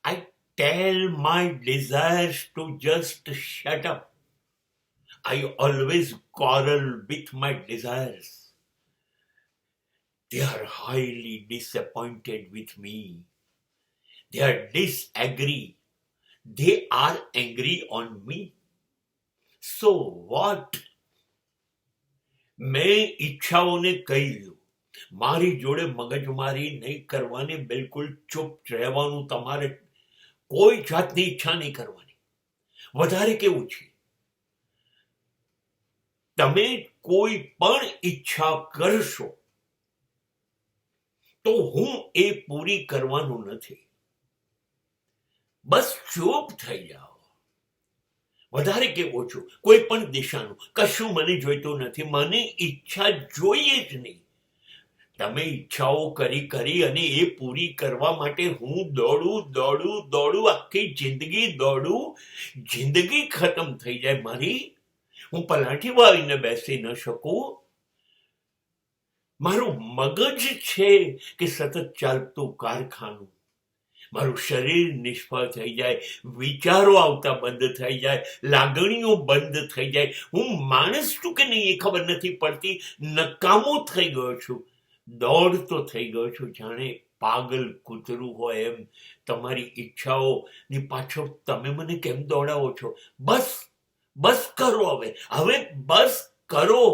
I tell my desires to just shut up. I always quarrel with my desires. They are highly disappointed with me. They are disagree. They are angry on me. So what? મેં ઈચ્છાઓને કહી દીધું, મારી જોડે મગજમારી નહીં કરવાની, બિલકુલ ચૂપ રહેવાનું, તમારે કોઈ જાતની ઈચ્છા નહીં કરવાની. વધારે કેવું છે, તમે કોઈ પણ ઈચ્છા કરશો તો હું એ પૂરી કરવાનું નથી. બસ ચૂપ થઈ જાઓ. વધારે કેવો છું, કોઈ પણ દિશાનું કશું મને જોઈતું નથી, મને ઈચ્છા જોઈએ જ નહીં. તમે ઈચ્છાઓ કરી કરી અને એ પૂરી કરવા માટે હું દોડું, આખી જિંદગી દોડું, જિંદગી ખતમ થઈ જાય મારી. હું પલાઠી વાળીને બેસી ન શકું. મારું મગજ છે કે સતત ચાલતું કારખાનું. મારું શરીર નિષ્ફળ થઈ જાય, વિચારો આવતા બંધ થઈ જાય, લાગણીઓ બંધ થઈ જાય. હું માણસ છું કે નહીં એ ખબર નથી પડતી. નકામો થઈ ગયો છું, દોડતો થઈ ગયો છું, જાણે પાગલ કૂતરું હોય એમ. તમારી ઈચ્છાઓની પાછળ તમે મને કેમ દોડાવો છો? બસ કરો હવે બસ કરો.